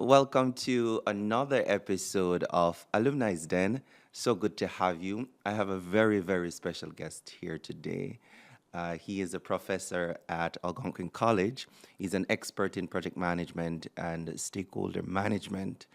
Welcome to another episode of Alumni's Den. So good to have you. I have a very, very special guest here today. He is a professor at Algonquin College. He's an expert in project management and stakeholder management.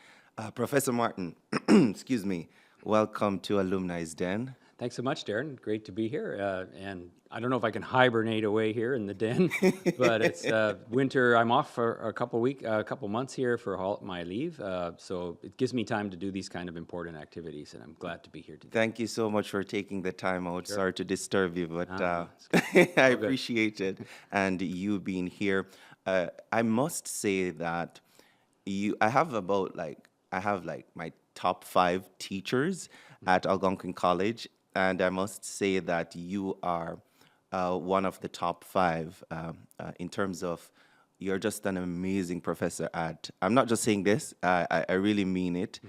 Professor Martin, excuse me, welcome to Alumni's Den. Thanks so much, Daron. Great to be here. And I don't know if I can hibernate away here in the den, but it's winter. I'm off for a couple months here for my leave. So it gives me time to do these kind of important activities, and I'm glad to be here today. Thank you so much for taking the time out. Sure. Sorry to disturb you, but it's I appreciate it and you being here. I must say that I have my top 5 teachers at Algonquin College, and I must say that you are one of the top 5 in terms of you're just an amazing professor at. I'm not just saying this; I really mean it.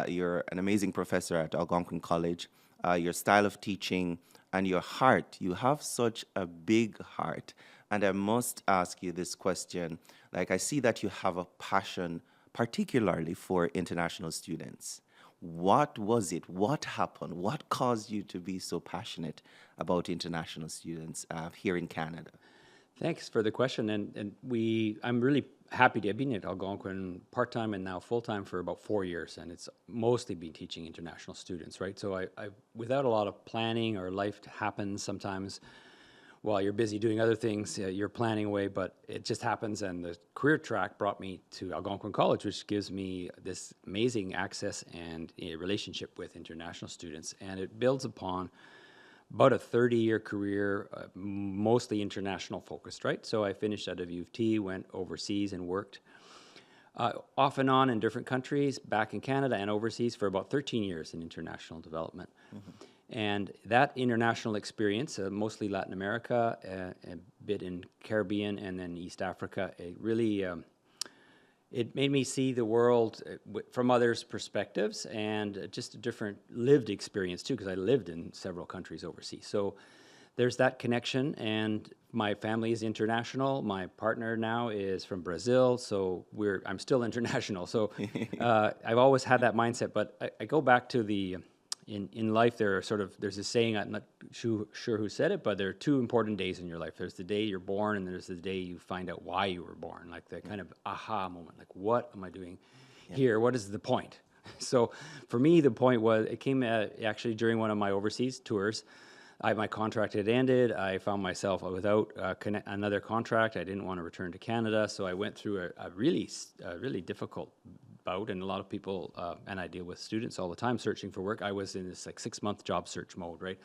You're an amazing professor at Algonquin College. Your style of teaching and your heart. You have such a big heart, and I must ask you this question. Like, I see that you have a passion, particularly for international students. What was it? What happened? What caused you to be so passionate about international students here in Canada? Thanks for the question. I'm really happy to have been at Algonquin part-time and now full-time for about 4 years, and it's mostly been teaching international students, right? So I without a lot of planning, or life happens sometimes while you're busy doing other things, you're planning away, but it just happens. And the career track brought me to Algonquin College, which gives me this amazing access and a relationship with international students. And it builds upon about a 30-year career, mostly international focused, right? So I finished out of U of T, went overseas and worked off and on in different countries, back in Canada and overseas for about 13 years in international development. And that international experience, mostly Latin America, a bit in Caribbean, and then East Africa, it really it made me see the world from others' perspectives, and just a different lived experience too, because I lived in several countries overseas. So there's that connection, and my family is international. My partner now is from Brazil, so I'm still international. So I've always had that mindset, but I go back to in life, there's this saying, I'm not sure who said it, but there are 2 important days in your life. There's the day you're born, and there's the day you find out why you were born, like that kind of aha moment, like, what am I doing here? What is the point? So for me, the point was, it came actually during one of my overseas tours. My contract had ended. I found myself without another contract. I didn't want to return to Canada, so I went through a really difficult bout, and a lot of people, and I deal with students all the time searching for work. I was in this 6-month job search mode, right?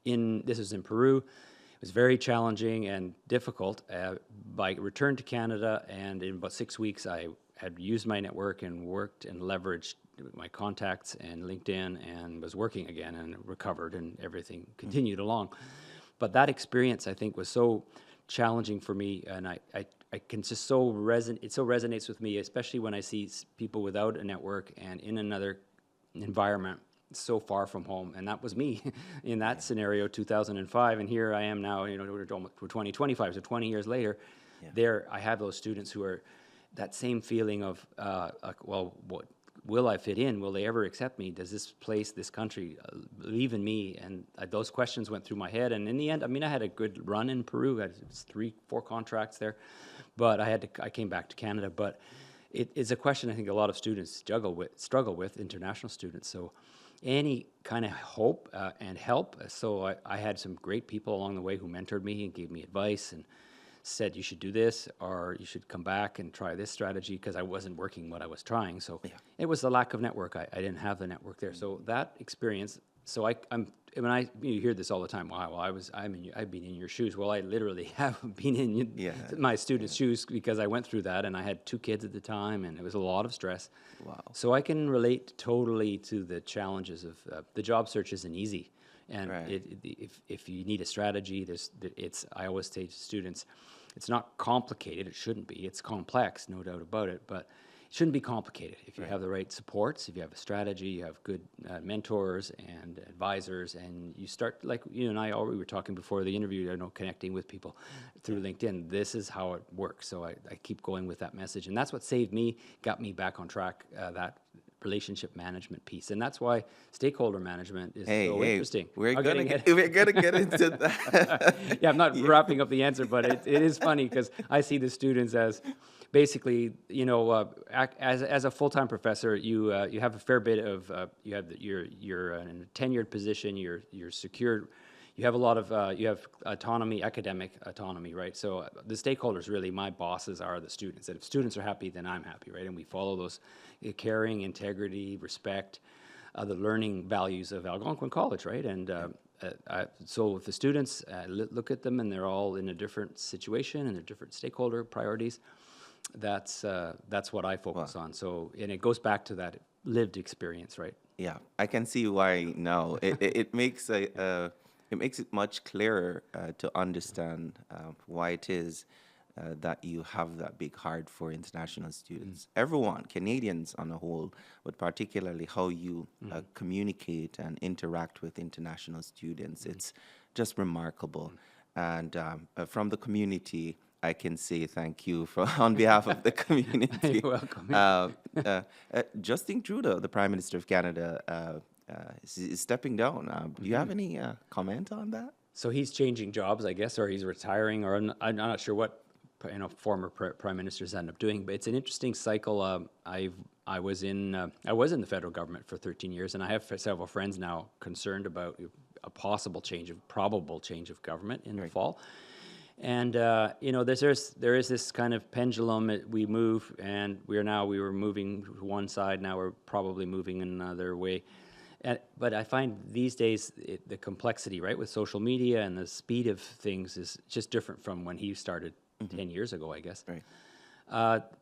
This was in Peru. It was very challenging and difficult. I returned to Canada, and in about 6 weeks, I had used my network and worked and leveraged my contacts and LinkedIn, and was working again and recovered, and everything continued along. But that experience, I think, was so challenging for me, and I can just it so resonates with me, especially when I see people without a network and in another environment so far from home. And that was me in that scenario, 2005, and here I am now, we're 2025, so 20 years later. There I have those students who are that same feeling of well, what will I fit in? Will they ever accept me? Does this place, this country, believe in me? And those questions went through my head. And in the end, I had a good run in Peru. I had 3-4 contracts there, but I came back to Canada. But it's a question I think a lot of students struggle with, international students. So any kind of hope and help. So I had some great people along the way who mentored me and gave me advice, and said, you should do this, or you should come back and try this strategy, because I wasn't working what I was trying. So it was the lack of network. I didn't have the network there. So that experience, so you hear this all the time. Wow, well, I've been in your shoes. Well, I literally have been in my students' shoes, because I went through that, and I had 2 kids at the time, and it was a lot of stress. Wow. So I can relate totally to the challenges of the job search isn't easy. And if you need a strategy, I always say to students, it's not complicated. It shouldn't be. It's complex, no doubt about it. But shouldn't be complicated. If you have the right supports, if you have a strategy, you have good mentors and advisors, and you start, like you and I already were talking before the interview, connecting with people through LinkedIn. This is how it works. So I keep going with that message, and that's what saved me, got me back on track, that relationship management piece. And that's why stakeholder management is so interesting. We're gonna get into that. Yeah, I'm not wrapping up the answer, but it is funny because I see the students as basically, as a full-time professor, you have a fair bit of you're in a tenured position, you're secured, you have a lot of you have autonomy, academic autonomy, right? So the stakeholders, really, my bosses are the students, and if students are happy, then I'm happy, right? And we follow those caring, integrity, respect, the learning values of Algonquin College, right? And so if the students look at them and they're all in a different situation and they're different stakeholder priorities, that's what I focus on. So, and it goes back to that lived experience, right? Yeah, I can see why now. It makes it makes it much clearer to understand why it is that you have that big heart for international students. Everyone, Canadians on a whole, but particularly how you communicate and interact with international students. It's just remarkable. And from the community, I can say thank you on behalf of the community. You're welcome. Justin Trudeau, the Prime Minister of Canada, is stepping down. Do you have any comment on that? So he's changing jobs, I guess, or he's retiring, or I'm not sure what former prime ministers end up doing. But it's an interesting cycle. I was in the federal government for 13 years, and I have several friends now concerned about a probable change of government in the fall. And there is this kind of pendulum. We move, and we were moving one side. Now we're probably moving another way. But I find these days the complexity, right, with social media and the speed of things is just different from when he started 10 years ago, I guess. Right.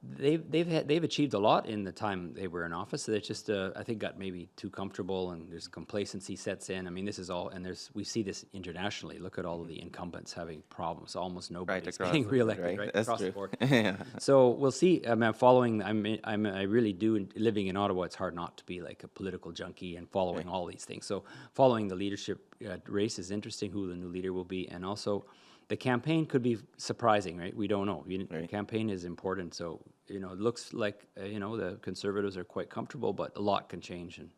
They've achieved a lot in the time they were in office. They just I think got maybe too comfortable, and there's complacency sets in. I mean, this is all, and we see this internationally. Look at all of the incumbents having problems. Almost nobody's getting reelected, right? That's across true. the board. Yeah. So we'll see. I mean, I really do. Living in Ottawa, it's hard not to be like a political junkie and following all these things. So following the leadership race is interesting. Who the new leader will be, and also the campaign could be surprising, right? We don't know. The campaign is important, so it looks like the Conservatives are quite comfortable, but a lot can change, and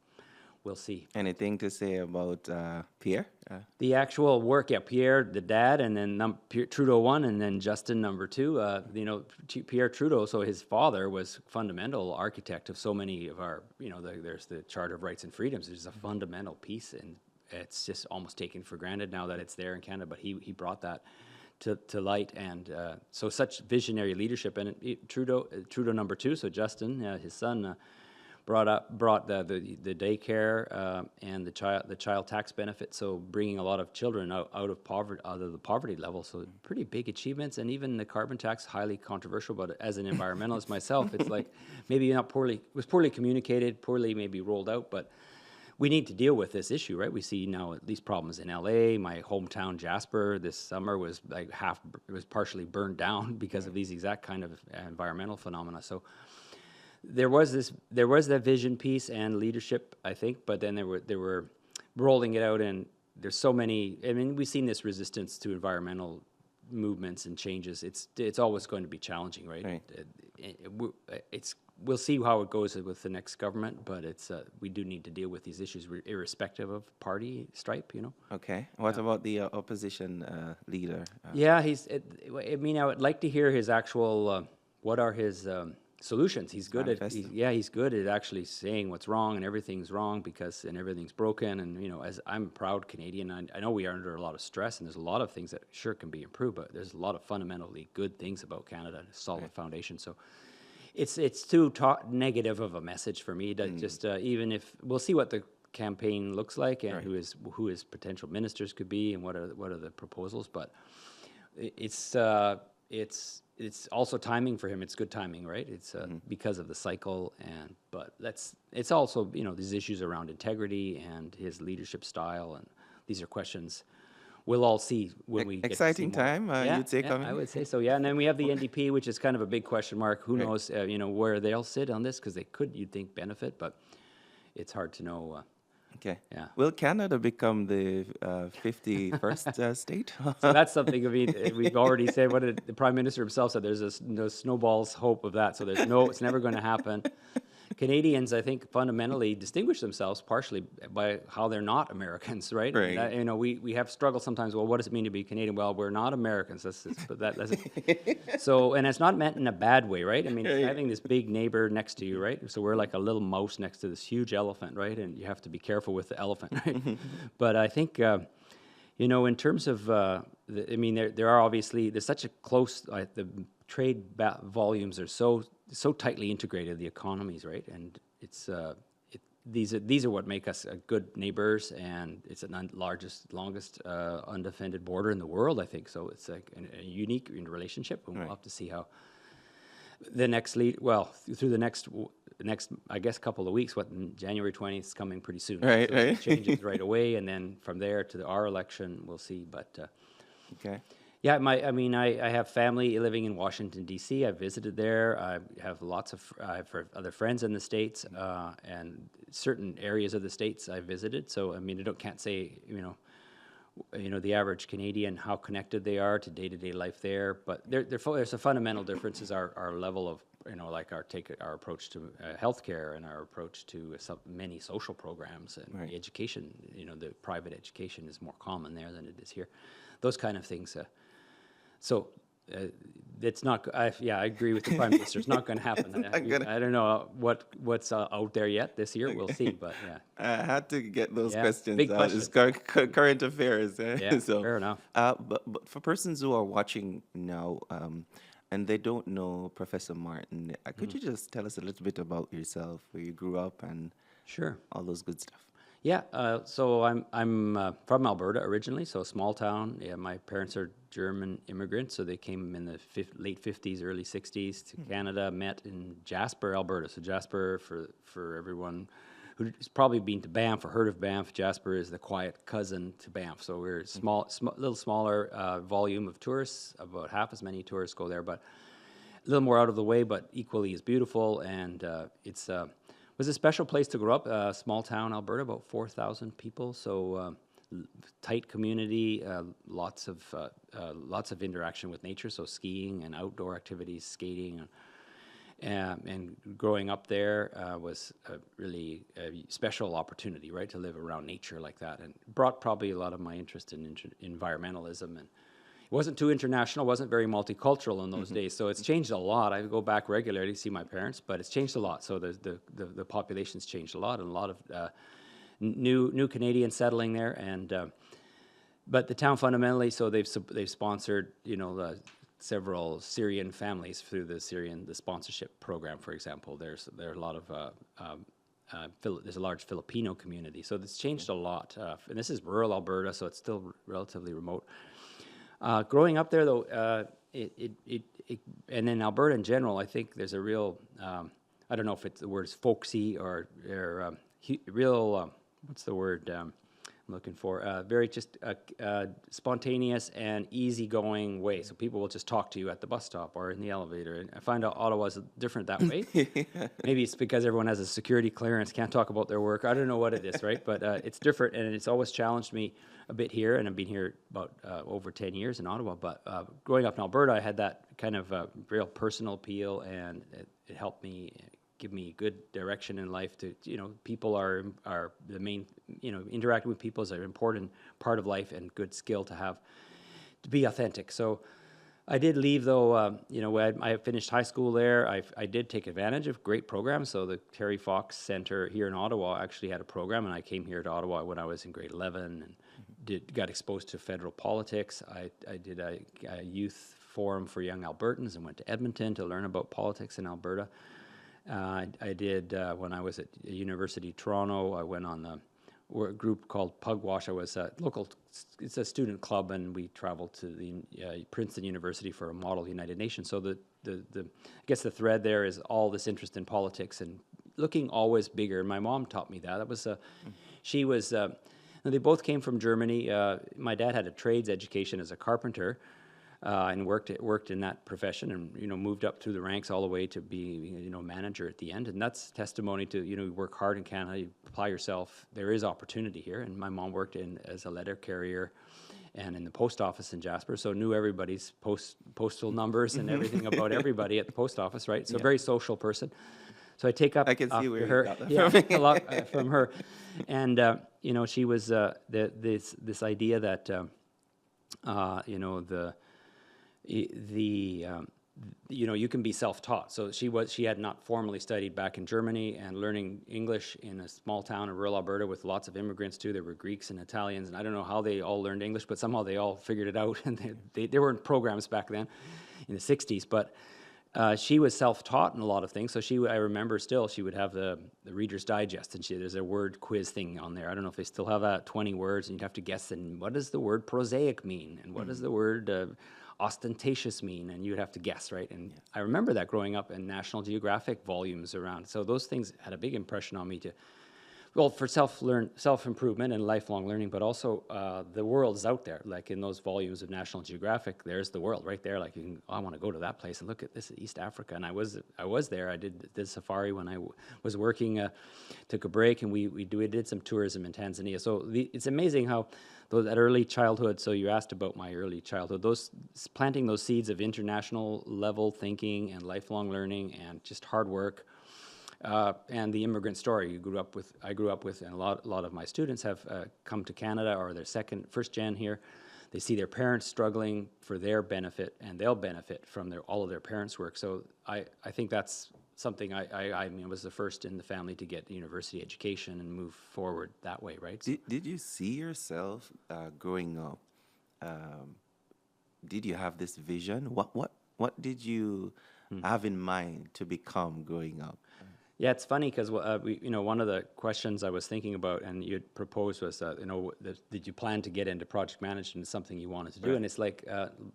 we'll see. Anything to say about Pierre? The actual work, Pierre, the dad, and then Trudeau 1, and then Justin number 2. Pierre Trudeau, so his father was fundamental architect of so many of our. There's the Charter of Rights and Freedoms. There's a fundamental piece, and it's just almost taken for granted now that it's there in Canada, but he brought that to light, and so such visionary leadership. And Trudeau number 2, so Justin, his son, brought the daycare and the child tax benefit, so bringing a lot of children out of the poverty level. So pretty big achievements, and even the carbon tax, highly controversial. But as an environmentalist myself, it's like maybe was poorly communicated, poorly maybe rolled out, but we need to deal with this issue, right? We see now these problems in LA. My hometown, Jasper, this summer was partially burned down because of these exact kind of environmental phenomena. So there was that vision piece and leadership, I think, but then they were rolling it out, and there's so many. I mean, we've seen this resistance to environmental movements and changes. It's always going to be challenging, right? We'll see how it goes with the next government, but we do need to deal with these issues irrespective of party stripe, Okay. What about the opposition leader? Yeah, I would like to hear his actual, what are his solutions. He's good he's good at actually saying what's wrong and everything's wrong and everything's broken. And, as I'm a proud Canadian, I know we are under a lot of stress, and there's a lot of things that sure can be improved, but there's a lot of fundamentally good things about Canada, a solid foundation. So it's too negative of a message for me to just even if we'll see what the campaign looks like and who his potential ministers could be and what are the proposals, but it's also timing for him. It's good timing, right? It's because of the cycle, but it's also these issues around integrity and his leadership style, and these are questions we'll all see when we get to see Exciting more. time, Yeah, you'd say, yeah, I coming. would say so. Yeah, and then we have the NDP, which is kind of a big question mark. Who Right. knows, where they'll sit on this, because they could, you'd think, benefit, but it's hard to know. Okay. Yeah. Will Canada become the 51st state? So that's something. I mean, we've already said what the Prime Minister himself said. There's no snowball's hope of that. So it's never going to happen. Canadians, I think, fundamentally distinguish themselves partially by how they're not Americans, right? Right. We have struggled sometimes. Well, what does it mean to be Canadian? Well, we're not Americans. That's so, and it's not meant in a bad way, right? I mean, having this big neighbor next to you, right? So we're like a little mouse next to this huge elephant, right? And you have to be careful with the elephant, right? But I think. In terms of, there are obviously, there's such a close, the trade volumes are so tightly integrated, the economies, right? And it's, these are what make us good neighbors, and it's the longest undefended border in the world, I think. So it's like a unique relationship, and we'll have to see how the next through the next I guess couple of weeks. January 20th is coming pretty soon. Right, so right. Changes right away, and then from there to our election, we'll see. But Okay. yeah, I have family living in Washington D.C. I visited there. I have I have other friends in the States, and certain areas of the States I visited. So I can't say the average Canadian, how connected they are to day-to-day life there. But there's a fundamental difference is our level of, our approach to healthcare and our approach to many social programs and Right. education. The private education is more common there than it is here. Those kind of things. It's not. I agree with the Prime Minister. It's not going to happen. I don't know what's out there yet this year. We'll see. But yeah. I had to get those Yeah, questions big out. It's current affairs. Yeah, fair enough. But for persons who are watching now and they don't know Professor Martin, could you just tell us a little bit about yourself, where you grew up, and Sure. all those good stuff? Yeah, so I'm from Alberta originally, so a small town. Yeah, my parents are German immigrants, so they came in the late 50s, early 60s to Canada, met in Jasper, Alberta. So Jasper, for everyone who's probably been to Banff or heard of Banff, Jasper is the quiet cousin to Banff. So we're little smaller volume of tourists, about half as many tourists go there, but a little more out of the way, but equally as beautiful, and was a special place to grow up. Small town, Alberta, about 4,000 people. So tight community, lots of interaction with nature. So skiing and outdoor activities, skating, and growing up there was a really special opportunity, right, to live around nature like that, and brought probably a lot of my interest in environmentalism. And it wasn't too international, wasn't very multicultural in those days, so it's changed a lot. I go back regularly to see my parents, but it's changed a lot. So the population's changed a lot, and a lot of new Canadians settling there. And but the town fundamentally, so they've sponsored several Syrian families through the sponsorship program. For example, there are a lot of there's a large Filipino community, so it's changed a lot. And this is rural Alberta, so it's still relatively remote. Growing up there, though, and in Alberta in general, I think there's a real, I don't know if the word is folksy or real, what's the word I'm looking for? Very just spontaneous and easygoing way. So people will just talk to you at the bus stop or in the elevator. And I find out Ottawa's different that way. Maybe it's because everyone has a security clearance, can't talk about their work. I don't know what it is, right? But it's different, and it's always challenged me a bit here, and I've been here about over 10 years in Ottawa. But growing up in Alberta, I had that kind of real personal appeal, and it helped me give me good direction in life. To people are the main, interacting with people is an important part of life and good skill to have to be authentic. So I did leave, though. I finished high school there. I did take advantage of great programs. So the Terry Fox Center here in Ottawa actually had a program, and I came here to Ottawa when I was in grade 11 and got exposed to federal politics. I did a youth forum for young Albertans and went to Edmonton to learn about politics in Alberta. I did, when I was at University of Toronto, I went on a group called Pugwash. I was it's a student club, and we traveled to the Princeton University for a model United Nations. So I guess the thread there is all this interest in politics and looking always bigger. My mom taught me that. She was And they both came from Germany. My dad had a trades education as a carpenter, and worked in that profession, and moved up through the ranks all the way to be manager at the end. And that's testimony to you work hard in Canada, you apply yourself. There is opportunity here. And my mom worked as a letter carrier and in the post office in Jasper, so knew everybody's postal numbers and everything about everybody at the post office, right? So very social person. So I take up I can see after where you her, got that yeah, from. a lot from her, and she was this idea that you can be self-taught. So she had not formally studied back in Germany, and learning English in a small town in rural Alberta with lots of immigrants too. There were Greeks and Italians, and I don't know how they all learned English, but somehow they all figured it out. And there weren't programs back then in the 60s, but she was self-taught in a lot of things. So I remember still, she would have the Reader's Digest, and there's a word quiz thing on there. I don't know if they still have that, 20 words, and you'd have to guess, and what does the word prosaic mean? And what does the word ostentatious mean? And you'd have to guess, right? And I remember that growing up in National Geographic volumes around. So those things had a big impression on me for self-improvement and lifelong learning, but also the world's out there. Like in those volumes of National Geographic, there's the world right there. Like I want to go to that place and look at this, East Africa. And I was there. I did safari when I was working. Took a break, and we did some tourism in Tanzania. So it's amazing how that early childhood. So you asked about my early childhood. Planting those seeds of international level thinking and lifelong learning and just hard work. And the immigrant story I grew up with, and a lot of my students have come to Canada, or they're first gen here. They see their parents struggling for their benefit, and they'll benefit from all of their parents' work. So I think that's something I was the first in the family to get university education and move forward that way, right? Did you see yourself growing up? Did you have this vision? What did you have in mind to become growing up? Yeah, it's funny because one of the questions I was thinking about, and you'd proposed, was did you plan to get into project management as something you wanted to do? Right. And it's like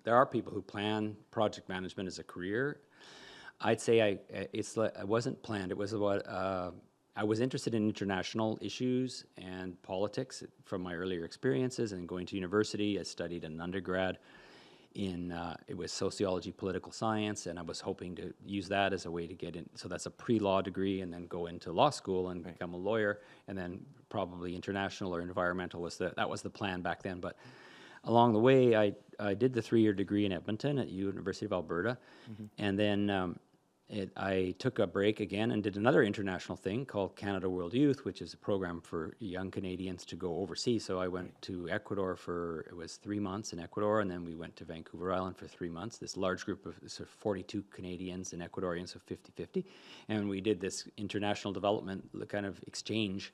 there are people who plan project management as a career. I'd say I wasn't planned. It was about I was interested in international issues and politics from my earlier experiences, and going to university. I studied an undergrad it was sociology, political science, and I was hoping to use that as a way to get in. So that's a pre-law degree, and then go into law school and become a lawyer, and then probably international or environmental that was the plan back then. But along the way, I did the 3-year degree in Edmonton at University of Alberta, and then I took a break again and did another international thing called Canada World Youth, which is a program for young Canadians to go overseas. So I went to Ecuador it was 3 months in Ecuador, and then we went to Vancouver Island for 3 months, this large group of 42 Canadians and Ecuadorians, so 50-50. And we did this international development kind of exchange.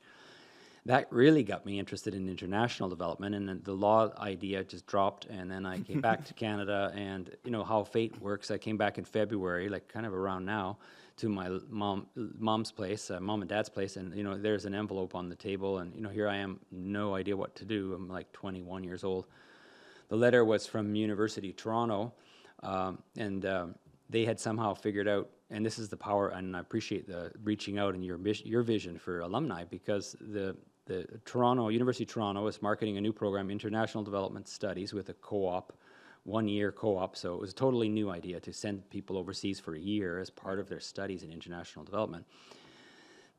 That really got me interested in international development, and then the law idea just dropped, and then I came back to Canada, and how fate works. I came back in February, like kind of around now, to my mom's place, mom and dad's place, and there's an envelope on the table, and here I am, no idea what to do. I'm like 21 years old. The letter was from University of Toronto, and they had somehow figured out, and this is the power, and I appreciate the reaching out and your vision for alumni, because the University of Toronto is marketing a new program, International Development Studies, with a co-op, 1-year co-op. So it was a totally new idea to send people overseas for a year as part of their studies in international development.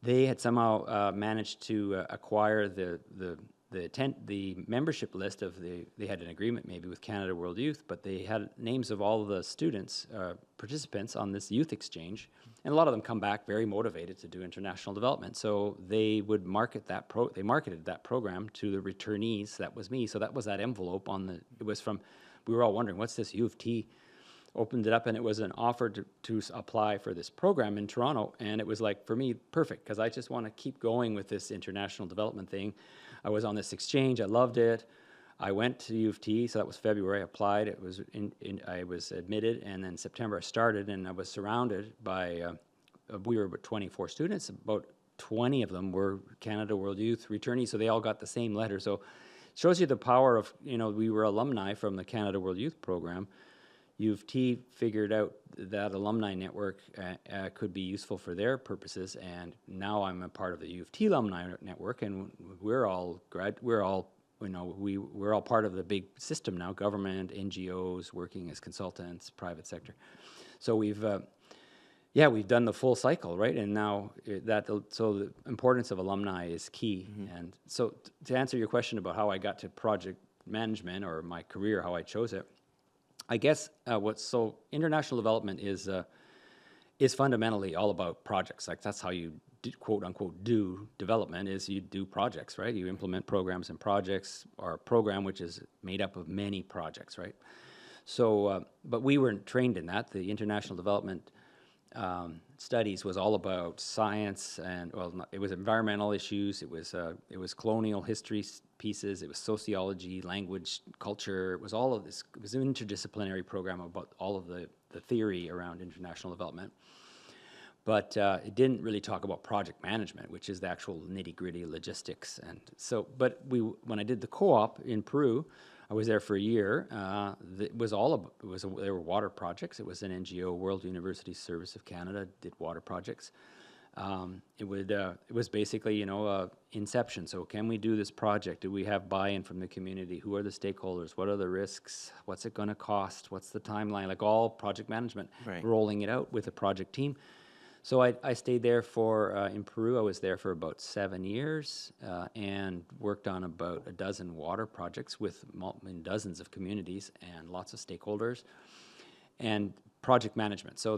They had somehow managed to acquire the membership list they had an agreement maybe with Canada World Youth, but they had names of all of the students, participants on this youth exchange, and a lot of them come back very motivated to do international development. So they would marketed that program to the returnees. That was me. So that was that envelope we were all wondering, what's this U of T? Opened it up, and it was an offer to apply for this program in Toronto. And it was like, for me, perfect, because I just want to keep going with this international development thing. I was on this exchange. I loved it. I went to U of T, so that was February. I applied. It was I was admitted, and then September I started, and I was surrounded by, we were about 24 students. About 20 of them were Canada World Youth returnees, so they all got the same letter. So it shows you the power of, we were alumni from the Canada World Youth program, U of T figured out that alumni network could be useful for their purposes, and now I'm a part of the U of T alumni network, and we're all we're all part of the big system now: government, NGOs, working as consultants, private sector. So we've done the full cycle, right? And now so the importance of alumni is key. And so to answer your question about how I got to project management or my career, how I chose it, I guess international development is fundamentally all about projects. Like that's how you quote unquote do development, is you do projects, right? You implement programs and projects, or a program which is made up of many projects, right? So, but we weren't trained in that. The international development studies was all about science, and it was environmental issues. It was colonial history pieces. It was sociology, language, culture. It was all of this. It was an interdisciplinary program about all of the theory around international development. But it didn't really talk about project management, which is the actual nitty-gritty logistics. And so, but when I did the co-op in Peru, I was there for a year. There were water projects. It was an NGO, World University Service of Canada, did water projects. It was basically, inception. So can we do this project? Do we have buy-in from the community? Who are the stakeholders? What are the risks? What's it going to cost? What's the timeline? Like all project management, Right. rolling it out with a project team. So I stayed there in Peru. I was there for about 7 years and worked on about a dozen water projects with dozens of communities and lots of stakeholders and project management. So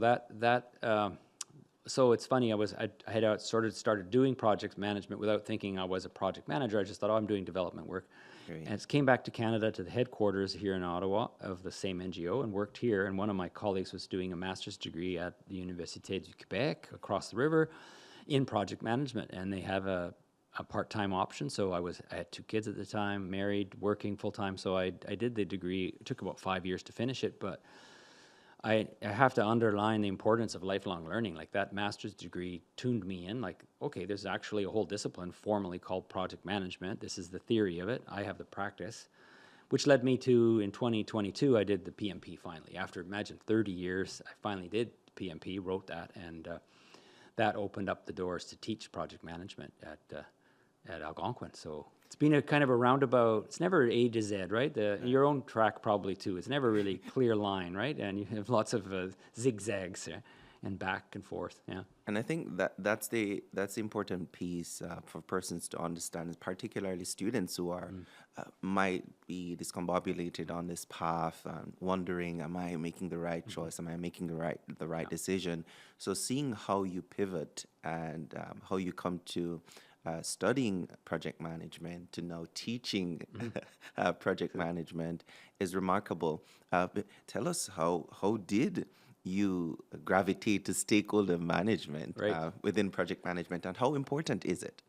so it's funny. I had started doing project management without thinking I was a project manager. I just thought, I'm doing development work. Great. And it came back to Canada, to the headquarters here in Ottawa of the same NGO, and worked here. And one of my colleagues was doing a master's degree at the Université du Québec across the river in project management. And they have a part-time option. So I had 2 kids at the time, married, working full-time. So I did the degree. It took about 5 years to finish it, but I have to underline the importance of lifelong learning. Like that master's degree tuned me in, like, okay, there's actually a whole discipline formally called project management. This is the theory of it. I have the practice, which led me to, in 2022, I did the PMP finally. After, imagine, 30 years, I finally did PMP, wrote that, and that opened up the doors to teach project management at Algonquin. So it's been a kind of a roundabout. It's never A to Z, right? Your own track probably too. It's never really clear line, right? And you have lots of zigzags and back and forth. Yeah. And I think that's the important piece for persons to understand, particularly students who are might be discombobulated on this path, wondering, am I making the right choice? Am I making the right decision? So seeing how you pivot and how you come to studying project management to now teaching project management is remarkable. But tell us, how did you gravitate to stakeholder management within project management, and how important is it?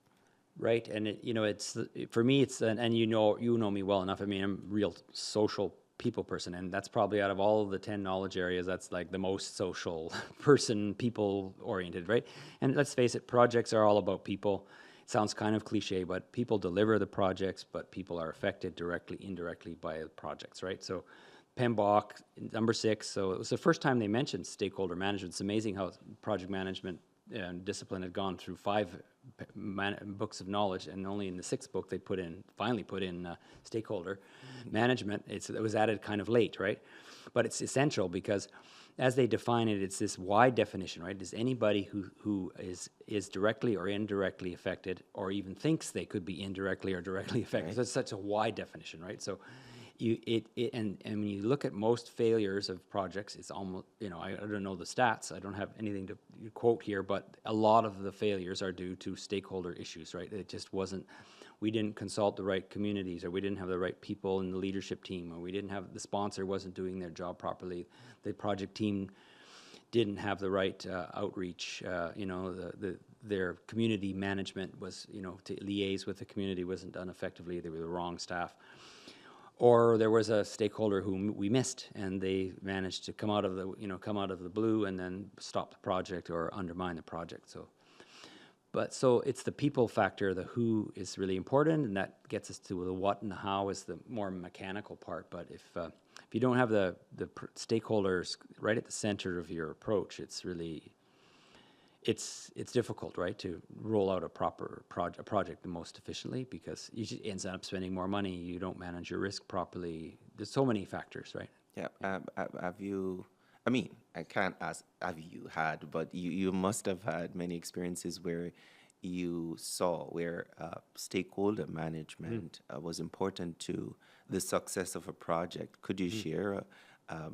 Right, and it's for me. And you know me well enough. I mean, I'm a real social people person, and that's probably out of all of the 10 knowledge areas, that's like the most social person, people oriented, right? And let's face it, projects are all about people. Sounds kind of cliche, but people deliver the projects, but people are affected directly, indirectly by the projects, right? So PMBOK, number 6, so it was the first time they mentioned stakeholder management. It's amazing how project management discipline had gone through 5 books of knowledge, and only in the 6th book they finally put in stakeholder management. It was added kind of late, right? But it's essential because as they define it, it's this wide definition, right? Is anybody who is directly or indirectly affected, or even thinks they could be indirectly or directly affected. Right. So it's such a wide definition, right? So and when you look at most failures of projects, it's almost, I don't know the stats. I don't have anything to quote here, but a lot of the failures are due to stakeholder issues, right? It just wasn't. We didn't consult the right communities, or we didn't have the right people in the leadership team, or we didn't have the sponsor wasn't doing their job properly. The project team didn't have the right outreach. Their community management was, to liaise with the community wasn't done effectively. They were the wrong staff. Or there was a stakeholder whom we missed, and they managed to come out of the blue and then stop the project or undermine the project. So it's the people factor, the who is really important, and that gets us to the what and the how is the more mechanical part. But if you don't have the stakeholders right at the center of your approach, it's really it's difficult, right, to roll out a proper project the most efficiently, because you just ends up spending more money. You don't manage your risk properly. There's so many factors, right? Yeah. Have you? I mean, I can't ask have you had, but you must have had many experiences where you saw where stakeholder management was important to the success of a project. Could you share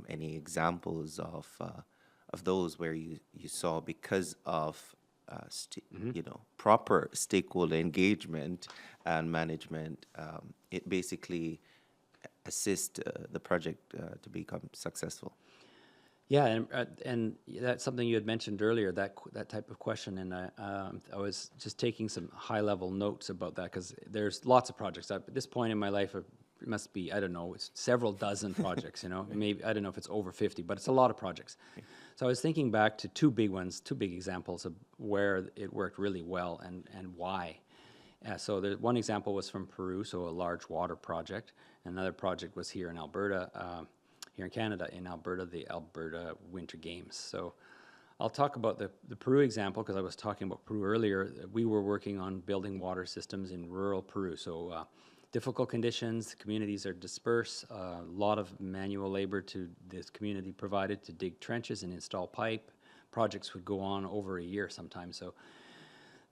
any examples of those where you saw because of proper stakeholder engagement and management, it basically assist the project to become successful? Yeah, and that's something you had mentioned earlier, that type of question, and I was just taking some high level notes about that, because there's lots of projects. At this point in my life, it must be, I don't know, it's several dozen projects. Maybe, I don't know if it's over 50, but it's a lot of projects. So I was thinking back to two big examples of where it worked really well and why. So one example was from Peru, so a large water project. Another project was here in Alberta. Here in Canada, in Alberta, the Alberta Winter Games. So I'll talk about the Peru example, because I was talking about Peru earlier. We were working on building water systems in rural Peru. So difficult conditions, communities are dispersed, a lot of manual labor to this community provided to dig trenches and install pipe. Projects would go on over a year sometimes. So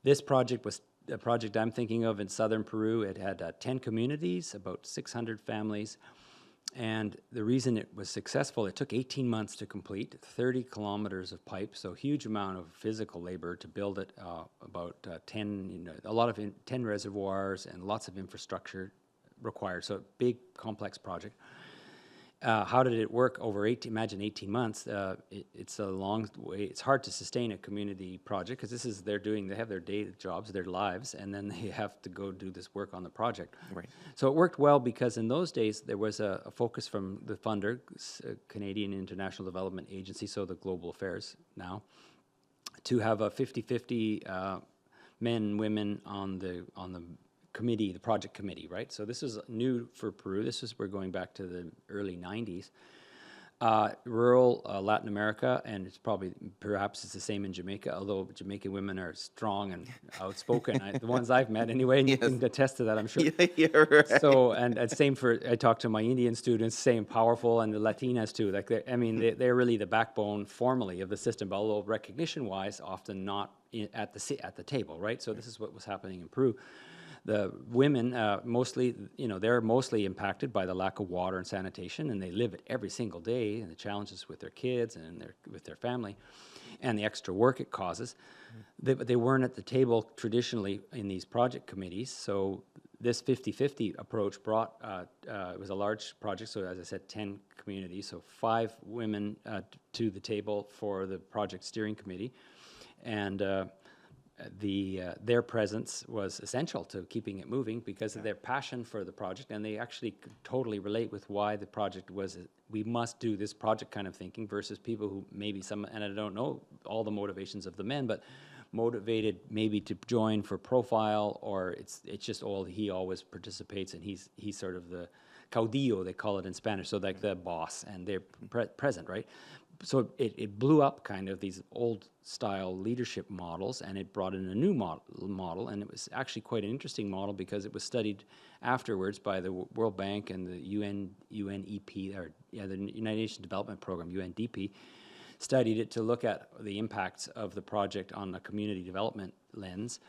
this project was a project I'm thinking of in southern Peru. It had 10 communities, about 600 families. And the reason it was successful, it took 18 months to complete, 30 kilometers of pipe, so huge amount of physical labor to build it, about 10 reservoirs and lots of infrastructure required. So big, complex project. How did it work over 18 months? It's a long way. It's hard to sustain a community project, because they have their day jobs, their lives, and then they have to go do this work on the project. Right. So it worked well, because in those days there was a focus from the funder, Canadian International Development Agency, so the Global Affairs now, to have a 50-50 men and women on the committee, the project committee, right? So this is new for Peru. We're going back to the early 90s. Rural Latin America, and perhaps it's the same in Jamaica, although Jamaican women are strong and outspoken. The ones I've met anyway, and you can attest to that, I'm sure. Yeah, you're right. So, and same I talked to my Indian students, same powerful, and the Latinas too. They're really the backbone formally of the system, but although recognition-wise, often not at the table, right? So this is what was happening in Peru. The women, mostly, they're mostly impacted by the lack of water and sanitation, and they live it every single day, and the challenges with their kids and with their family, and the extra work it causes. But they weren't at the table traditionally in these project committees, so this 50-50 approach brought, it was a large project, so as I said, 10 communities, so 5 women to the table for the project steering committee, and their presence was essential to keeping it moving, because of their passion for the project, and they actually could totally relate with why the project was, we must do this project kind of thinking, versus people who maybe and I don't know all the motivations of the men, but motivated maybe to join for profile, or it's just he always participates, and he's sort of the caudillo, they call it in Spanish, so like the boss, and they're present, right? So it blew up kind of these old style leadership models, and it brought in a new model, and it was actually quite an interesting model, because it was studied afterwards by the World Bank and the UNEP, the United Nations Development Program, UNDP, studied it to look at the impacts of the project on the community development lens,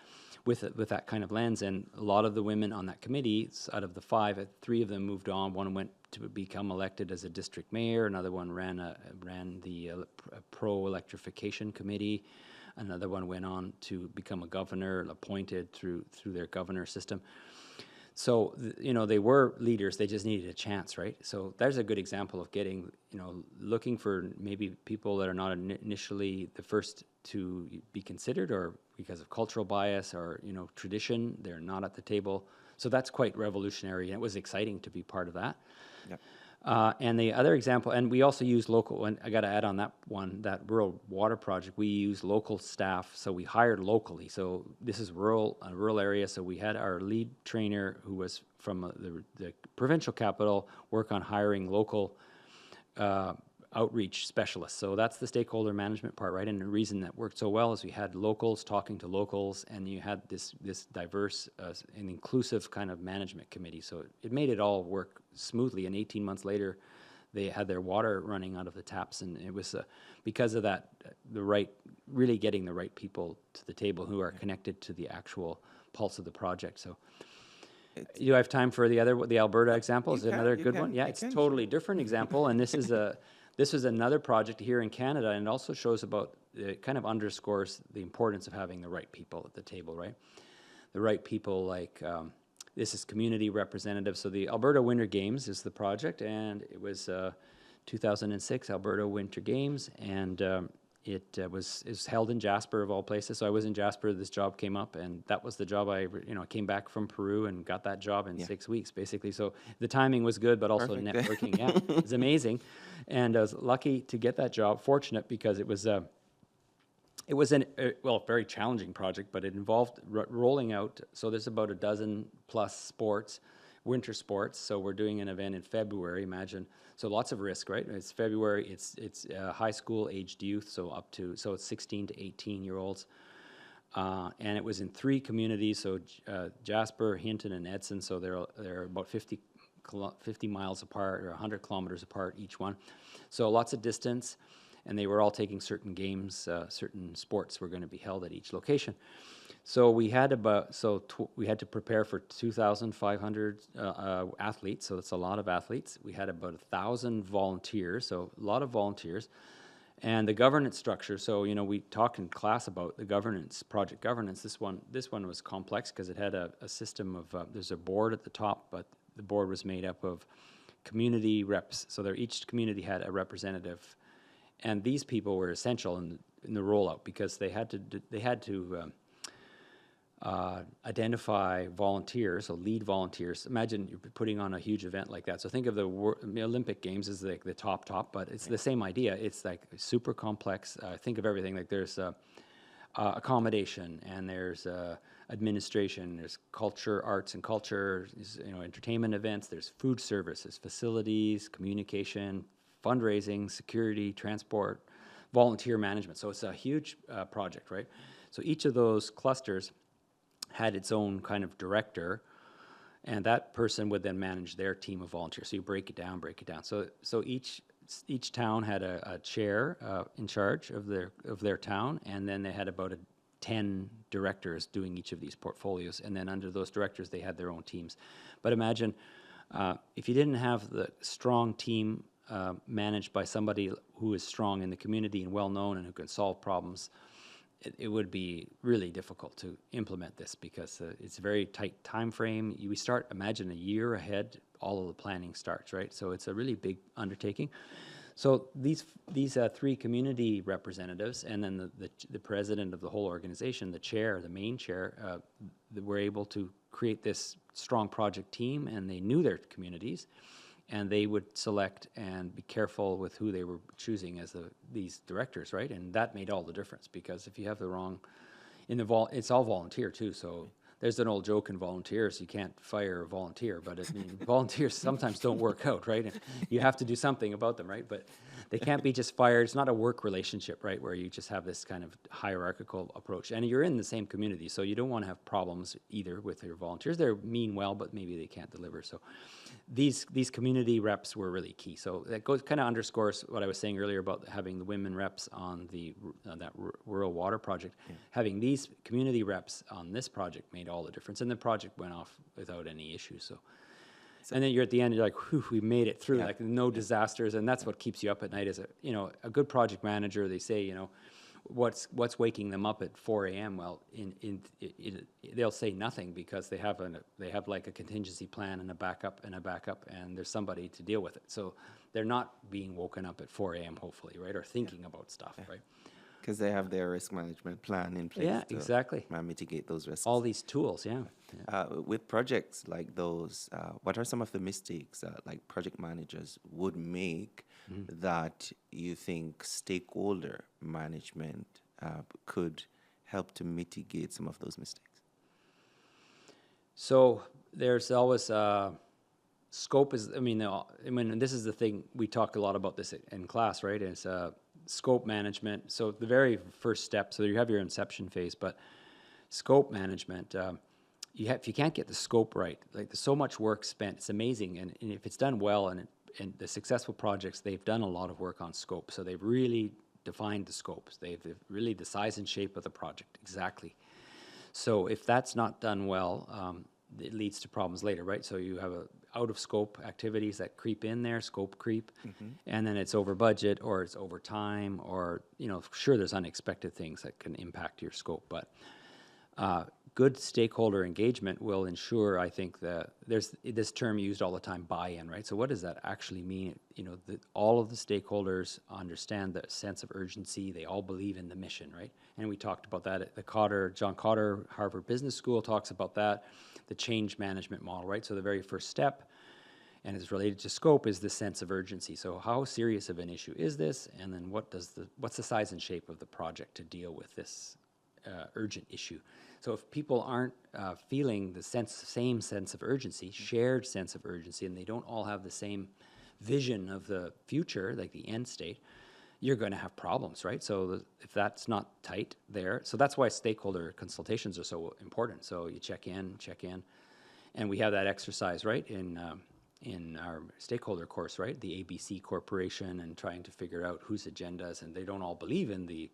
with that kind of lens. And a lot of the women on that committee, out of the 5, 3 of them moved on. One went to become elected as a district mayor. Another one ran the pro-electrification committee. Another one went on to become a governor, appointed through their governor system. So, they were leaders, they just needed a chance, right? So there's a good example of getting, looking for maybe people that are not initially the first to be considered, or because of cultural bias or, tradition, they're not at the table. So that's quite revolutionary, and it was exciting to be part of that. Yep. And the other example, and we also use local, and I got to add on that one, that rural water project, we use local staff, so we hired locally. So this is a rural area, so we had our lead trainer, who was from the provincial capital, work on hiring local outreach specialists. So that's the stakeholder management part, right? And the reason that worked so well is we had locals talking to locals, and you had this diverse and inclusive kind of management committee. So it made it all work smoothly. And 18 months later, they had their water running out of the taps, and it was because of that, really getting the right people to the table who are connected to the actual pulse of the project. So. You have time for the Alberta example? Is another good one? Yeah, it's a totally different example, and this is another project here in Canada, and it also shows about, it kind of underscores the importance of having the right people at the table, right? The right people, like, this is community representatives. So the Alberta Winter Games is the project, and it was 2006 Alberta Winter Games, and it was held in Jasper of all places. So I was in Jasper. This job came up, and that was the job I came back from Peru and got that job in 6 weeks, basically. So the timing was good, but also networking. Yeah, it was amazing, and I was lucky to get that job. Fortunate because it was a very challenging project, but it involved rolling out. So there's about a dozen plus sports, winter sports. So we're doing an event in February. Imagine. So lots of risk, right? It's February. It's high school aged youth, so it's 16 to 18-year-olds, and it was in 3 communities. So Jasper, Hinton, and Edson. So they're about 50 miles apart or 100 kilometers apart each one. So lots of distance, and they were all taking certain games, certain sports were going to be held at each location. So we had we had to prepare for 2,500 athletes. So that's a lot of athletes. We had about 1,000 volunteers. So a lot of volunteers, and the governance structure. So we talk in class about the governance, project governance. This one was complex because it had a system of there's a board at the top, but the board was made up of community reps. So each community had a representative, and these people were essential in the rollout because they had to identify volunteers, so lead volunteers. Imagine you're putting on a huge event like that. So think of the Olympic Games as like the top, but it's the same idea. It's like super complex. Think of everything like there's accommodation, and there's administration, there's culture, arts and culture, entertainment events, there's food services, facilities, communication, fundraising, security, transport, volunteer management. So it's a huge project, right? So each of those clusters had its own kind of director, and that person would then manage their team of volunteers. So you break it down. So each town had a chair in charge of their town, and then they had about 10 directors doing each of these portfolios, and then under those directors they had their own teams. But imagine if you didn't have the strong team managed by somebody who is strong in the community and well known and who can solve problems, it would be really difficult to implement this because it's a very tight time frame. Imagine a year ahead, all of the planning starts, right? So it's a really big undertaking. So these 3 community representatives, and then the president of the whole organization, the main chair, were able to create this strong project team, and they knew their communities, and they would select and be careful with who they were choosing as these directors, right? And that made all the difference, because if you have the wrong, it's all volunteer too. So there's an old joke in volunteers: you can't fire a volunteer, but volunteers sometimes don't work out, right? And you have to do something about them, right? But they can't be just fired. It's not a work relationship, right, where you just have this kind of hierarchical approach. And you're in the same community, so you don't want to have problems either with your volunteers. They mean well, but maybe they can't deliver. So these community reps were really key. So that kind of underscores what I was saying earlier about having the women reps on that rural water project. Yeah. Having these community reps on this project made all the difference, and the project went off without any issues. So and then you're at the end, you're like, whew, we made it through, like no disasters, and that's what keeps you up at night. As a good project manager, they say, what's waking them up at 4 a.m. Well, they'll say nothing, because they have like a contingency plan and a backup, and there's somebody to deal with it. So they're not being woken up at 4 a.m. hopefully, right, or thinking about stuff, right? Because they have their risk management plan in place to mitigate those risks. All these tools, with projects like those, what are some of the mistakes like project managers would make that you think stakeholder management could help to mitigate some of those mistakes? So there's always scope is, I mean, this is the thing, we talk a lot about this in class, right? It's scope management. So the very first step, so you have your inception phase, but scope management, if you can't get the scope right, like there's so much work spent, it's amazing. And if it's done well, and the successful projects, they've done a lot of work on scope. So they've really defined the scopes. They've really the size and shape of the project, exactly. So if that's not done well, it leads to problems later, right? So you have out of scope activities that creep in there, scope creep, and then it's over budget or it's over time, or, sure, there's unexpected things that can impact your scope, but good stakeholder engagement will ensure, I think, that there's this term used all the time, buy-in, right? So what does that actually mean? All of the stakeholders understand the sense of urgency. They all believe in the mission, right? And we talked about that at the John Cotter, Harvard Business School talks about that, the change management model, right? So the very first step, and it's related to scope, is the sense of urgency. So how serious of an issue is this? And then what's the size and shape of the project to deal with this urgent issue? So if people aren't feeling the same sense of urgency, shared sense of urgency, and they don't all have the same vision of the future, like the end state, you're going to have problems, right? So if that's not tight there, so that's why stakeholder consultations are so important. So you check in, and we have that exercise, right, in our stakeholder course, right, the ABC Corporation, and trying to figure out whose agendas, and they don't all believe in the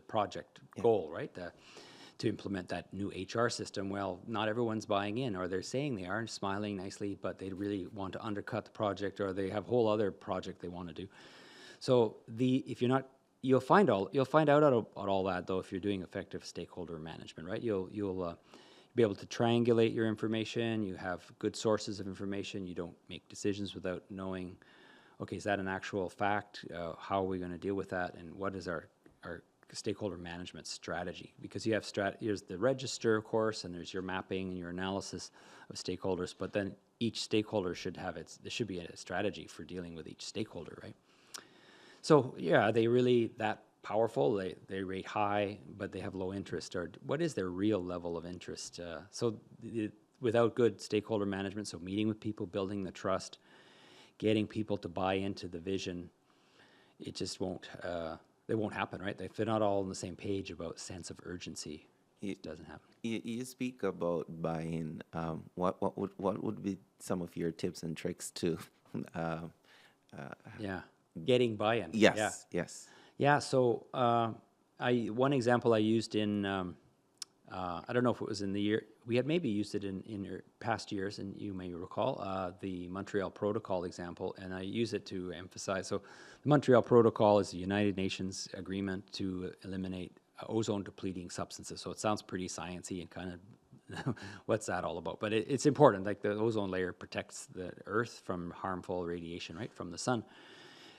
project goal, right, to implement that new HR system. Well, not everyone's buying in, or they're saying they are, smiling nicely, but they really want to undercut the project, or they have a whole other project they want to do. So if you're not, you'll find out about all that, though, if you're doing effective stakeholder management, right? You'll be able to triangulate your information. You have good sources of information. You don't make decisions without knowing, okay, is that an actual fact? How are we going to deal with that? And what is our stakeholder management strategy? Because you have here's the register, of course, and there's your mapping and your analysis of stakeholders, but then each stakeholder should have there should be a strategy for dealing with each stakeholder, right? So yeah, are they really that powerful? They rate high, but they have low interest, or what is their real level of interest? Without good stakeholder management, so meeting with people, building the trust, getting people to buy into the vision, it just won't happen, right? If they're not all on the same page about sense of urgency, it doesn't happen. You speak about buy-in. What would be some of your tips and tricks to? Getting buy-in. Yes. Yeah. So one example I used in I don't know if it was in the year we had maybe used it in past years, and you may recall the Montreal Protocol example, and I use it to emphasize. So the Montreal Protocol is the United Nations agreement to eliminate ozone depleting substances. So it sounds pretty sciencey and kind of what's that all about? But it's important. Like the ozone layer protects the Earth from harmful radiation, right, from the sun.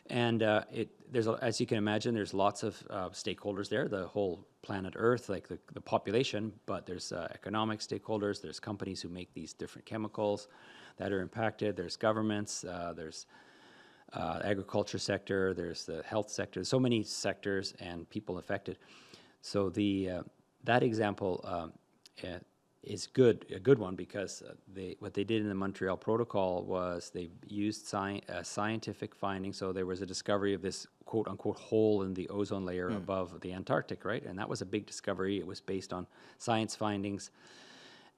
And as you can imagine, there's lots of stakeholders there, the whole planet Earth, like the population, but there's economic stakeholders, there's companies who make these different chemicals that are impacted, there's governments, there's agriculture sector, there's the health sector, there's so many sectors and people affected. So that example is a good one, because what they did in the Montreal Protocol was they used scientific findings. So there was a discovery of this quote unquote hole in the ozone layer above the Antarctic, right? And that was a big discovery. It was based on science findings,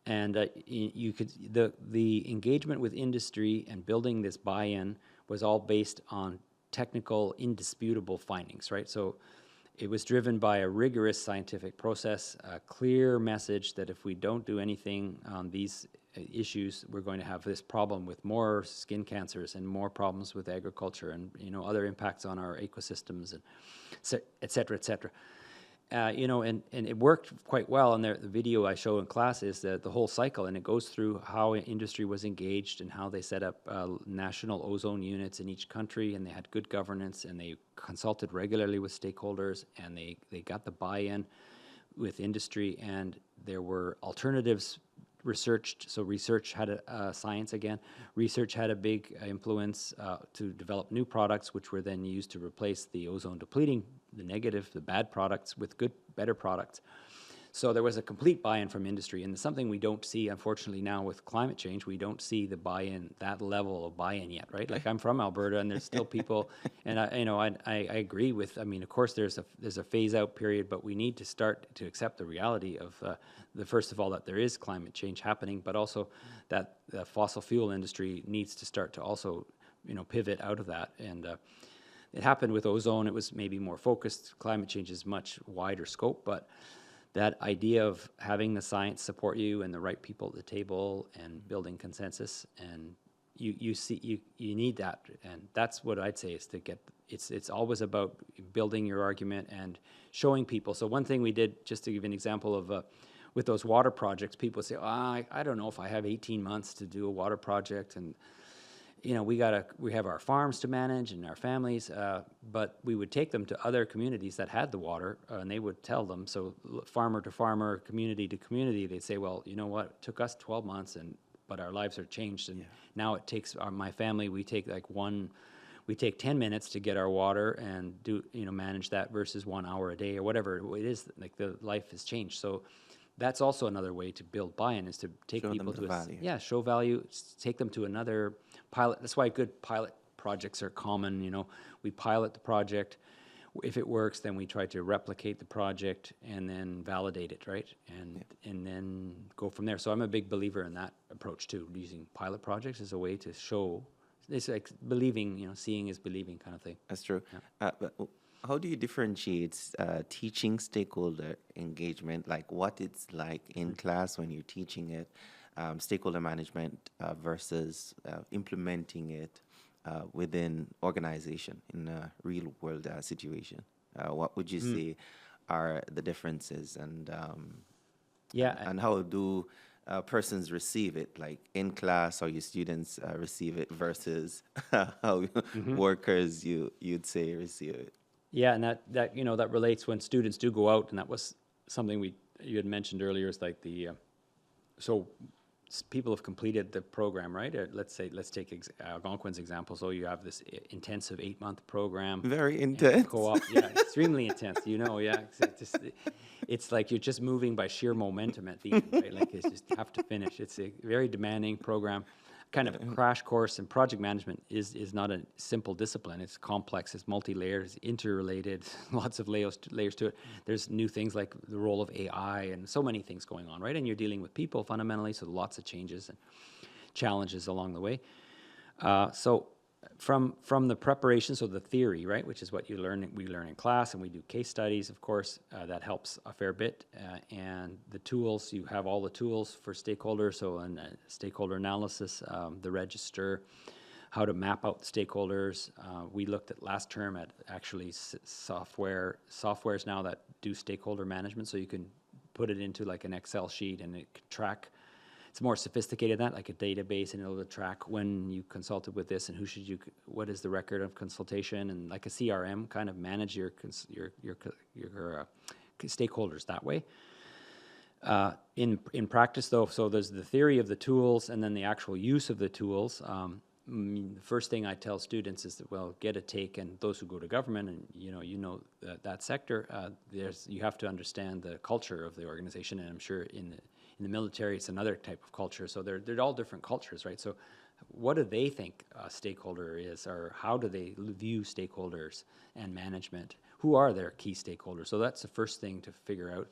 and the engagement with industry and building this buy-in was all based on technical, indisputable findings, right? So it was driven by a rigorous scientific process, a clear message that if we don't do anything on these issues, we're going to have this problem with more skin cancers and more problems with agriculture and other impacts on our ecosystems, and et cetera, et cetera. And it worked quite well. And the video I show in class is the whole cycle, and it goes through how industry was engaged and how they set up national ozone units in each country, and they had good governance, and they consulted regularly with stakeholders, and they got the buy-in with industry, and there were alternatives researched. So research had science again. Research had a big influence to develop new products, which were then used to replace the ozone depleting, the negative, the bad products with better products. So there was a complete buy-in from industry, and it's something we don't see, unfortunately, now with climate change. We don't see the buy-in, that level of buy-in yet, right? Like I'm from Alberta, and there's still people, and I agree with. I mean, of course, there's a phase-out period, but we need to start to accept the reality of the first of all that there is climate change happening, but also that the fossil fuel industry needs to start to also pivot out of that. And it happened with ozone. It was maybe more focused. Climate change is much wider scope, but that idea of having the science support you and the right people at the table and building consensus, and you need that, and that's what I'd say is to get. It's always about building your argument and showing people. So one thing we did, just to give an example of with those water projects, people say, I don't know if I have 18 months to do a water project, and we have our farms to manage and our families, but we would take them to other communities that had the water, and they would tell them, so farmer to farmer, community to community, they'd say, well, you know what, it took us 12 months, but our lives are changed, and now it takes my family, we take 10 minutes to get our water and manage that versus 1 hour a day or whatever it is, like the life has changed. So that's also another way to build buy-in, is to take Show people them the value. show value, take them to another pilot. That's why good pilot projects are common. We pilot the project. If it works, then we try to replicate the project and then validate it, right? And then go from there. So I'm a big believer in that approach too, using pilot projects as a way to show. It's like believing, seeing is believing kind of thing. That's true. But how do you differentiate teaching stakeholder engagement, like what it's like in class when you're teaching it, stakeholder management versus implementing it within organization in a real world situation? What would you say are the differences, and how do persons receive it, like in class, or your students receive it versus how workers you'd say receive it? Yeah, and that relates when students do go out, and that was something you had mentioned earlier. Is like people have completed the program, right? Let's take Algonquin's example. So you have this intensive 8-month program. Very intense. Co-op, yeah, extremely intense. Yeah, it's like you're just moving by sheer momentum at the end, right? Like it's just have to finish. It's a very demanding program. Kind of a crash course, and project management is not a simple discipline. It's complex, it's multi-layered, it's interrelated, lots of layers to it. There's new things like the role of AI and so many things going on, right? And you're dealing with people fundamentally, so lots of changes and challenges along the way. So from the preparation, so the theory, right, which is what we learn in class, and we do case studies, of course, that helps a fair bit. And the tools, you have all the tools for stakeholders, so stakeholder analysis, the register, how to map out stakeholders. We looked at last term at actually softwares now that do stakeholder management, so you can put it into like an Excel sheet and it can track. It's more sophisticated than that, like a database, and it'll track when you consulted with this and what is the record of consultation, and like a CRM, kind of manage your stakeholders that way. In practice, though, so there's the theory of the tools and then the actual use of the tools. The first thing I tell students is that, well, get a take, and those who go to government and that sector, you have to understand the culture of the organization, and I'm sure in the military, it's another type of culture. So they're all different cultures, right? So what do they think a stakeholder is, or how do they view stakeholders and management? Who are their key stakeholders? So that's the first thing to figure out.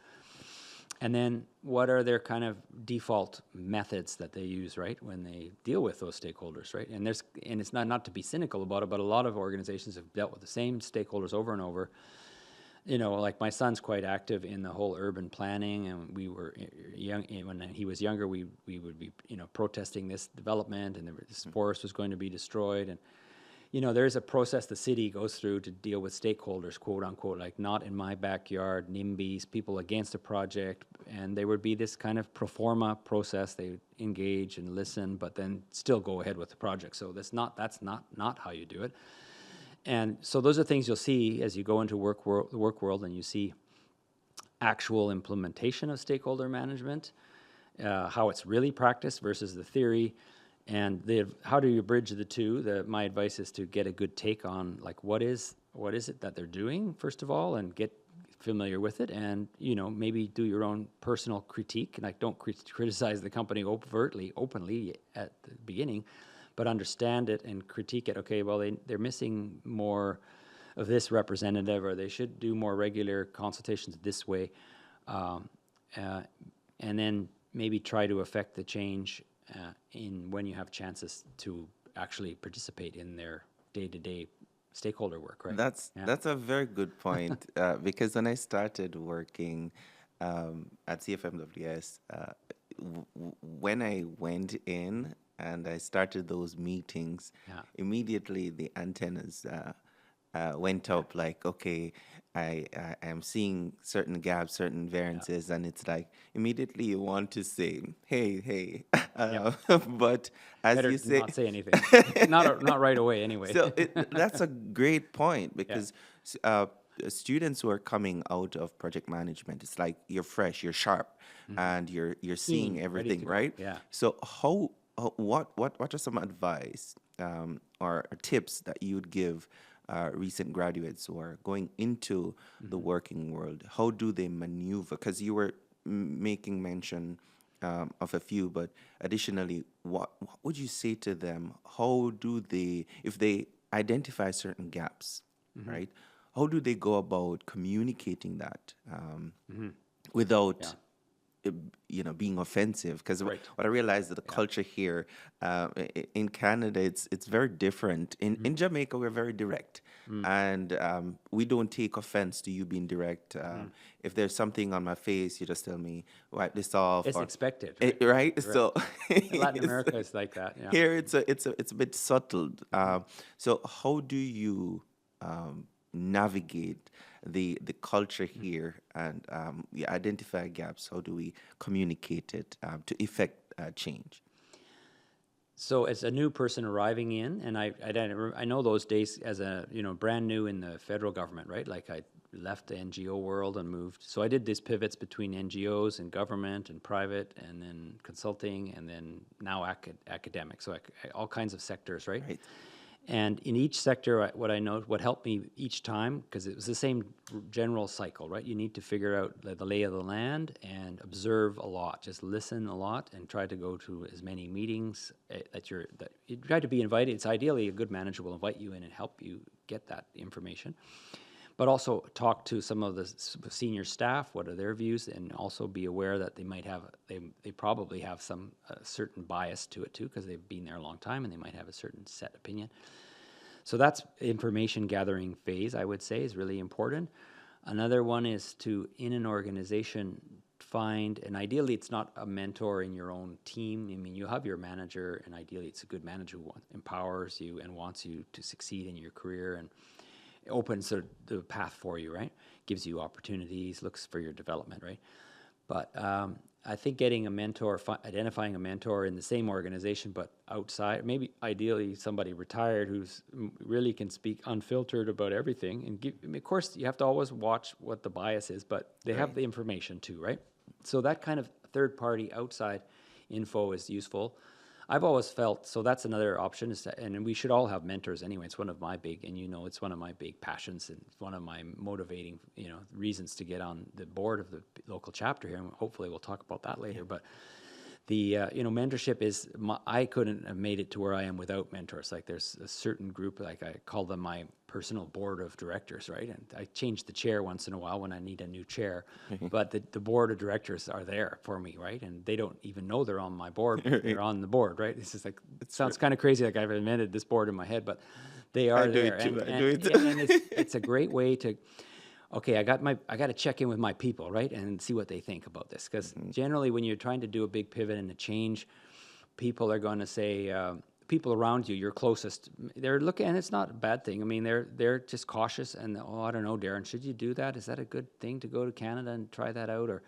And then what are their kind of default methods that they use, right, when they deal with those stakeholders, right? And it's not to be cynical about it, but a lot of organizations have dealt with the same stakeholders over and over. Like my son's quite active in the whole urban planning, and we were young when he was younger. We would be protesting this development, and this forest was going to be destroyed. And there's a process the city goes through to deal with stakeholders, quote unquote, like not in my backyard, NIMBYs, people against a project, and there would be this kind of pro forma process. They would engage and listen, but then still go ahead with the project. So that's not how you do it. And so those are things you'll see as you go into the work world, and you see actual implementation of stakeholder management, how it's really practiced versus the theory, and how do you bridge the two. My advice is to get a good take on like what is it that they're doing first of all, and familiar with it, and maybe do your own personal critique. Like, don't criticize the company openly at the beginning, but understand it and critique it. Okay, well, they're missing more of this representative, or they should do more regular consultations this way, and then maybe try to affect the change in when you have chances to actually participate in their day-to-day stakeholder work, right? That's a very good point, because when I started working at CFMWS, when I went in and I started those meetings, immediately the antennas went up. Like, okay, I am seeing certain gaps, certain variances, and it's like immediately you want to say, hey, but as Better you say, not say anything. Not right away, anyway. so that's a great point, because students who are coming out of project management, it's like you're fresh, you're sharp, and you're seeing Ready everything, to go. right? Yeah. So what are some advice or tips that you would give recent graduates who are going into the working world? How do they maneuver? Because you were making mention of a few, but additionally, what would you say to them? How do they, if they identify certain gaps, right? How do they go about communicating that without being offensive? Because Right. what I realized that the culture here in Canada, it's very different. In Jamaica, we're very direct, and we don't take offense to you being direct. If there's something on my face, you just tell me, wipe this off. It's or, expected, right? right? So In Latin America, it's like that. Yeah. here it's a bit subtle. So how do you navigate the culture here and identify gaps? How do we communicate it to effect change? So as a new person arriving in, and I know those days as a brand new in the federal government, right? Like, I left the NGO world and moved. So I did these pivots between NGOs and government and private, and then consulting, and then now academic. So all kinds of sectors, right? Right. And in each sector, what helped me each time, because it was the same general cycle, right? You need to figure out the lay of the land and observe a lot. Just listen a lot and try to go to as many meetings that you try to be invited. It's ideally a good manager will invite you in and help you get that information. But also talk to some of the senior staff. What are their views? And also be aware that they probably have some certain bias to it too, because they've been there a long time and they might have a certain set opinion. So that's information gathering phase, I would say, is really important. Another one is to, in an organization, find, and ideally it's not a mentor in your own team. I mean, you have your manager, and ideally it's a good manager who empowers you and wants you to succeed in your career and opens the path for you, right? Gives you opportunities, looks for your development, right? But I think getting a mentor, identifying a mentor in the same organization but outside, maybe ideally somebody retired who's really can speak unfiltered about everything, and of course you have to always watch what the bias is, but they have the information too, right? So that kind of third party outside info is useful. I've always felt, so that's another option, and we should all have mentors anyway. It's one of my it's one of my big passions, and it's one of my motivating, reasons to get on the board of the local chapter here, and hopefully we'll talk about that later. But the, mentorship is, I couldn't have made it to where I am without mentors. Like, there's a certain group, like I call them my personal board of directors, right? And I change the chair once in a while when I need a new chair, but the board of directors are there for me, right? And they don't even know they're on my board. They're on the board, right? This is like, it sounds kind of crazy, like I've invented this board in my head, but they are there. And it's a great way to, okay, I got to check in with my people, right, and see what they think about this. Because generally, when you're trying to do a big pivot and a change, people are going to say, people around you, your closest, they're looking, and it's not a bad thing. I mean, they're just cautious, and I don't know, Daron, should you do that? Is that a good thing to go to Canada and try that out, or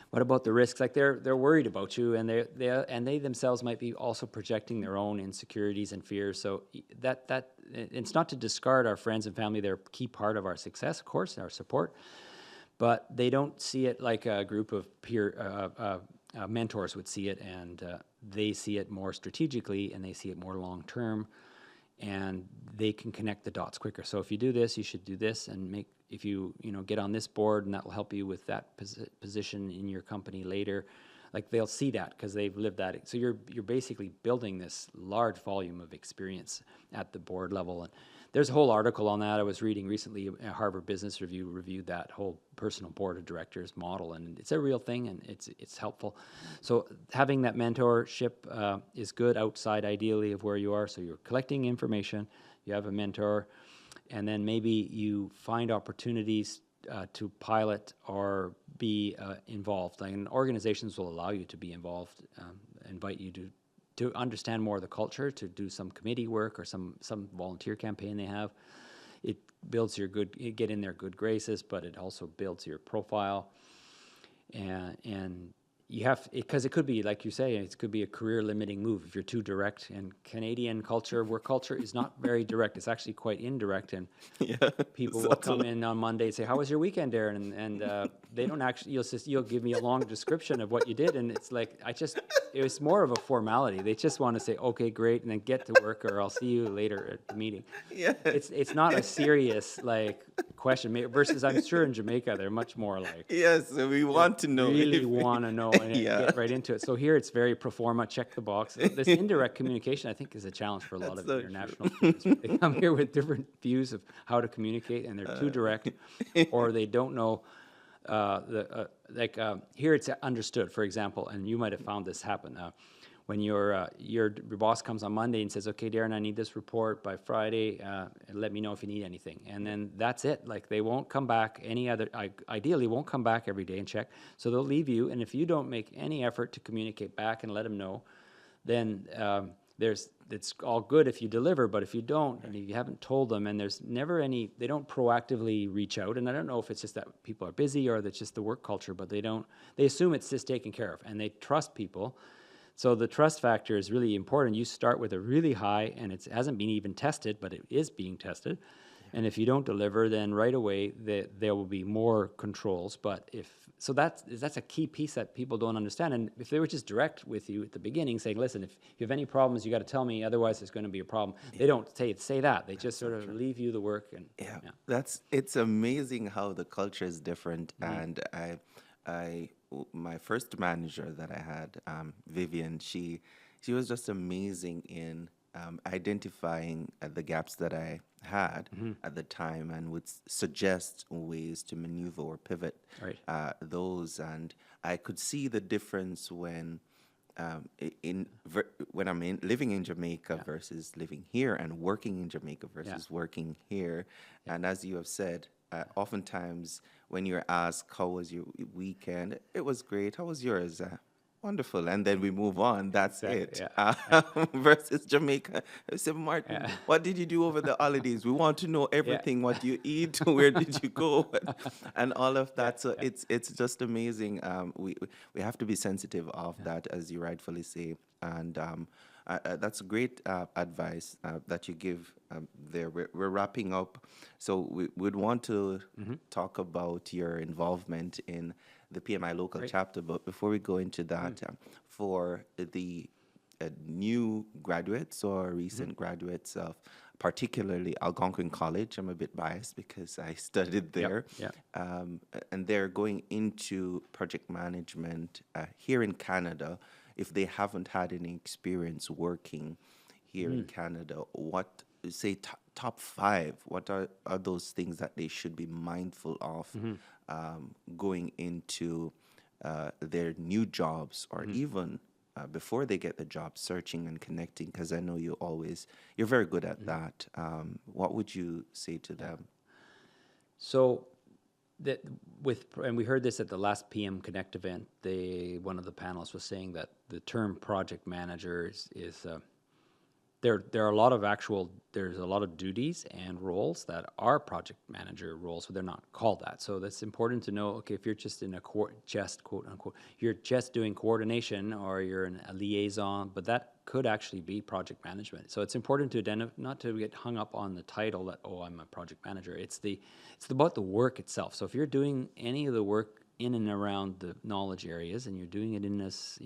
what about the risks? Like, they're worried about you, and they themselves might be also projecting their own insecurities and fears. So that it's not to discard our friends and family; they're a key part of our success, of course, our support. But they don't see it like a group of peer mentors would see it, and they see it more strategically, and they see it more long term, and they can connect the dots quicker. So if you do this, you should do this, and if you get on this board, and that will help you with that position in your company later. Like they'll see that because they've lived that. So you're basically building this large volume of experience at the board level. And there's a whole article on that I was reading recently. Harvard Business Review reviewed that whole personal board of directors model, and it's a real thing, and it's helpful. So having that mentorship is good outside, ideally, of where you are. So you're collecting information, you have a mentor, and then maybe you find opportunities to pilot or be involved. And organizations will allow you to be involved, invite you to understand more of the culture, to do some committee work or some volunteer campaign they have. It builds you get in their good graces, but it also builds your profile. And you have, because it could be, like you say, it could be a career limiting move if you're too direct. And Canadian culture, work culture, is not very direct. It's actually quite indirect. And people will come in on Monday and say, "How was your weekend, Daron?" And they don't actually. You'll give me a long description of what you did, and it's like it was more of a formality. They just want to say, "Okay, great," and then get to work, or I'll see you later at the meeting. Yeah. It's not a serious question. Versus, I'm sure in Jamaica they're much more like. Yes, we want to know. Really want to know and get right into it. So here it's very pro forma, check the box. This indirect communication, I think, is a challenge for a lot of so international students. They come here with different views of how to communicate, and they're too direct, or they don't know. Here it's understood, for example, and you might have found this happen. When your boss comes on Monday and says, "Okay, Daron, I need this report by Friday. Let me know if you need anything." And then that's it. Like, they won't come back ideally won't come back every day and check. So they'll leave you. And if you don't make any effort to communicate back and let them know, then it's all good if you deliver. But if you don't, and if you haven't told them, and there's never they don't proactively reach out. And I don't know if it's just that people are busy or that's just the work culture, but they assume it's just taken care of, and they trust people. So the trust factor is really important. You start with a really high, and it hasn't been even tested, but it is being tested. And if you don't deliver, then right away there will be more controls. But that's a key piece that people don't understand. And if they were just direct with you at the beginning, saying, "Listen, if you have any problems, you got to tell me. Otherwise, there's going to be a problem." They don't say that. They just sort of leave you the work. And it's amazing how the culture is different. And my first manager that I had, Vivian, she was just amazing in identifying the gaps that I had at the time, and would suggest ways to maneuver or pivot those. And I could see the difference when I'm living in Jamaica versus living here, and working in Jamaica versus working here. And as you have said, oftentimes when you're asked, "How was your weekend?" "It was great. How was yours?" "Wonderful." And then we move on. That's it. Versus Jamaica, I said, "Martin, what did you do over the holidays? We want to know everything. What you eat? Where did you go?" And all of that. So it's just amazing. We have to be sensitive of that, as you rightfully say. And that's great advice that you give there. We're wrapping up. So we would want to talk about your involvement in the PMI local chapter. But before we go into that, for the new graduates or recent graduates of particularly Algonquin College, I'm a bit biased because I studied there, and they're going into project management here in Canada. If they haven't had any experience working here in Canada, what, say, top 5, what are those things that they should be mindful of going into their new jobs, or even before they get the job, searching and connecting? Because I know you're very good at that. What would you say to them? So and we heard this at the last PM Connect event. One of the panelists was saying that the term project manager is there are a lot of there's a lot of duties and roles that are project manager roles, but they're not called that. So that's important to know. Okay, if you're just in quote unquote, you're just doing coordination, or you're a liaison, but that could actually be project management. So it's important to not to get hung up on the title that, "Oh, I'm a project manager." It's about the work itself. So if you're doing any of the work in and around the knowledge areas, and you're doing it in this,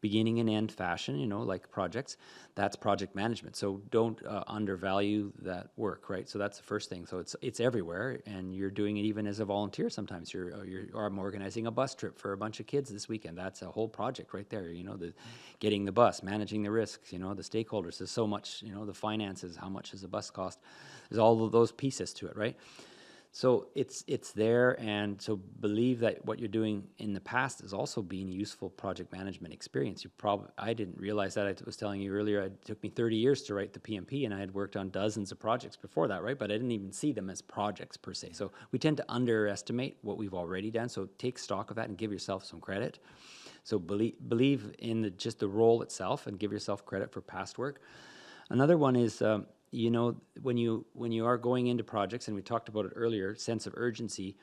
beginning and end fashion, like projects, that's project management. So don't undervalue that work, right? So that's the first thing. So it's everywhere, and you're doing it even as a volunteer. Sometimes I'm organizing a bus trip for a bunch of kids this weekend. That's a whole project right there. Getting the bus, managing the risks, the stakeholders. There's so much, the finances. How much does the bus cost? There's all of those pieces to it, right? So it's there, and so believe that what you're doing in the past is also being useful project management experience. I didn't realize that. I was telling you earlier, it took me 30 years to write the PMP, and I had worked on dozens of projects before that, right? But I didn't even see them as projects per se. So we tend to underestimate what we've already done. So take stock of that and give yourself some credit. So believe in just the role itself and give yourself credit for past work. Another one is, when you are going into projects, and we talked about it earlier, sense of urgency,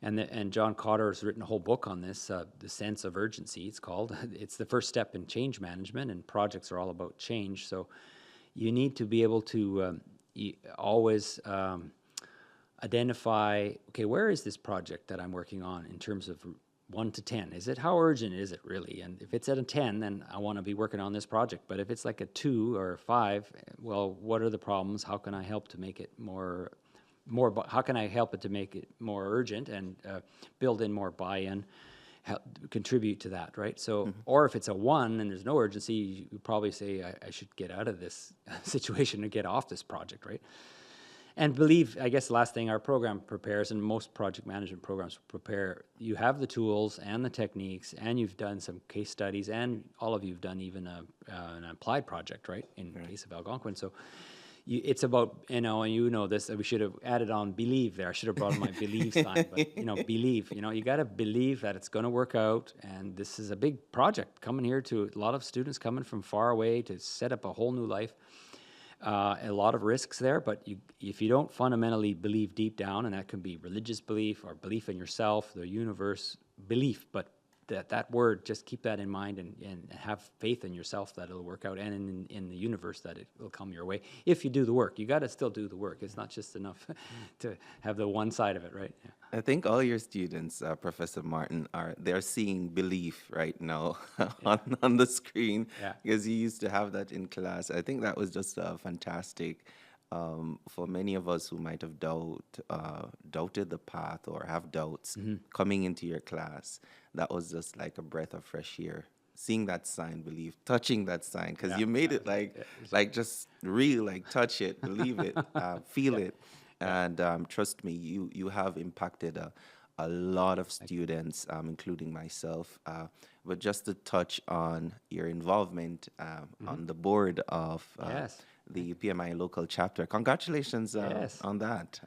and John Cotter has written a whole book on this, the sense of urgency, it's called. It's the first step in change management, and projects are all about change. So you need to be able to always identify, okay, where is this project that I'm working on in terms of 1 to 10? How urgent is it really? And if it's at a 10, then I want to be working on this project. But if it's like a 2 or a 5, well, what are the problems? How can I help to make it how can I help it to make it more urgent and build in more buy-in, contribute to that, right? So, or if it's a 1 and there's no urgency, you probably say, I should get out of this situation and get off this project, right? And believe, I guess the last thing, our program prepares, and most project management programs prepare, you have the tools and the techniques, and you've done some case studies, and all of you have done even an applied project, right, in the case of Algonquin. So it's about, and this, we should have added on believe there. I should have brought on my believe sign, but, believe. You got to believe that it's going to work out, and this is a big project coming here to a lot of students coming from far away to set up a whole new life. A lot of risks there, but if you don't fundamentally believe deep down, and that can be religious belief or belief in yourself, the universe, belief, but that word, just keep that in mind and have faith in yourself that it'll work out, and in the universe that it will come your way. If you do the work, you got to still do the work. It's not just enough to have the one side of it, right? Yeah. I think all your students, Professor Martin, they're seeing belief right now on the screen, because you used to have that in class. I think that was just fantastic for many of us who might have doubted the path or have doubts coming into your class. That was just like a breath of fresh air. Seeing that sign, believe, touching that sign, because you made it like just real, like touch it, believe it, feel it. And trust me, you have impacted a lot of students, including myself. But just to touch on your involvement on the board of the PMI local chapter, congratulations on that.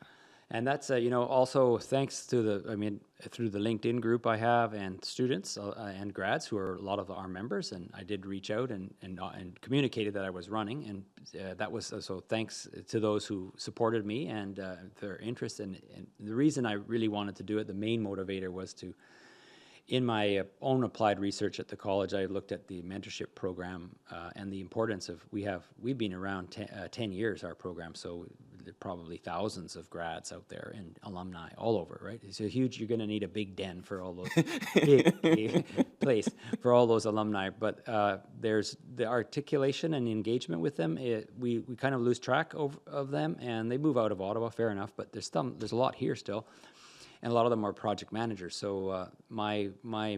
And that's, also thanks to through the LinkedIn group I have, and students and grads who are a lot of our members. And I did reach out and communicated that I was running. And that was, so thanks to those who supported me and their interest. And the reason I really wanted to do it, the main motivator was to, in my own applied research at the college, I looked at the mentorship program and the importance of, we've been around 10 years, our program, so there are probably thousands of grads out there and alumni all over, right? It's you're going to need a big den for all those, big place for all those alumni. But there's the articulation and the engagement with them. We kind of lose track of them, and they move out of Ottawa, fair enough, but there's a lot here still. And a lot of them are project managers. So my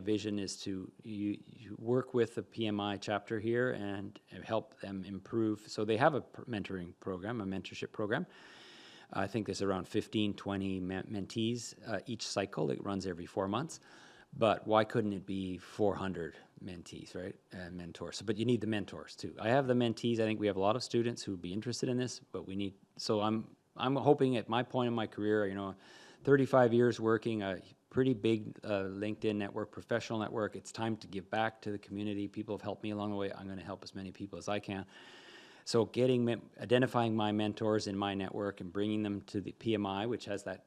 vision is to you work with the PMI chapter here and help them improve. So they have a mentoring program, a mentorship program. I think there's around 15, 20 mentees each cycle. It runs every 4 months. But why couldn't it be 400 mentees, right? Mentors. So, but you need the mentors too. I have the mentees. I think we have a lot of students who would be interested in this, but we need. So I'm hoping at my point in my career, 35 years working, a pretty big LinkedIn network, professional network. It's time to give back to the community. People have helped me along the way. I'm going to help as many people as I can. So identifying my mentors in my network and bringing them to the PMI, which has that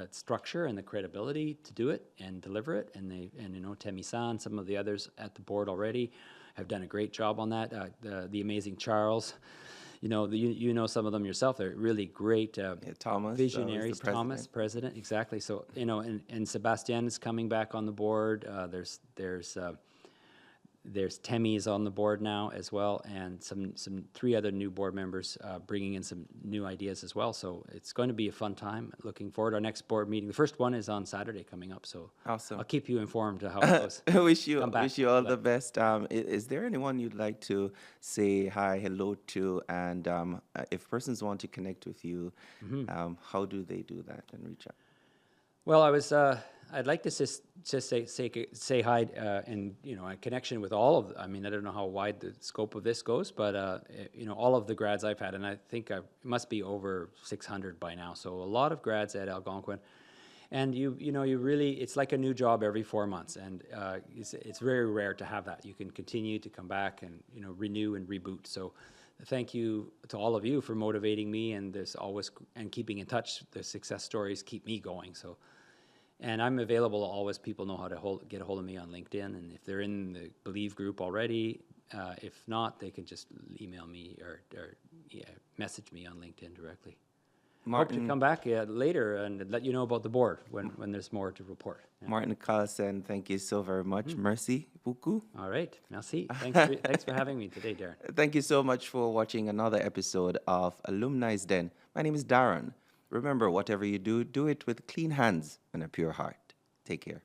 structure and the credibility to do it and deliver it. And Temi-san, some of the others at the board already have done a great job on that. The amazing Charles. Some of them yourself. They're really great Thomas, visionaries. Thomas, president, exactly. So and Sebastian is coming back on the board. There's There's Temi is on the board now as well, and some 3 other new board members bringing in some new ideas as well. So it's going to be a fun time. Looking forward. Our next board meeting, the first one is on Saturday coming up. So Awesome. I'll keep you informed of how it goes. I wish you Come back. wish you all the best. Is there anyone you'd like to say hi, hello to? And if persons want to connect with you, how do they do that and reach out? Well, I'd like to just say hi, and a connection with all of. I mean, I don't know how wide the scope of this goes, but all of the grads I've had, and I think it must be over 600 by now. So a lot of grads at Algonquin, and you really, it's like a new job every 4 months, and it's very rare to have that. You can continue to come back and renew and reboot. So thank you to all of you for motivating me, and there's always and keeping in touch. The success stories keep me going. So. And I'm available always. People know how to get a hold of me on LinkedIn. And if they're in the Believe group already, if not, they can just email me or message me on LinkedIn directly. Hope to come back later and let you know about the board when there's more to report. Yeah. Martin Callsen, thank you so very much. Merci beaucoup. All right. Merci. Thanks for having me today, Daron. Thank you so much for watching another episode of Alumni's Den. My name is Daron. Remember, whatever you do, do it with clean hands and a pure heart. Take care.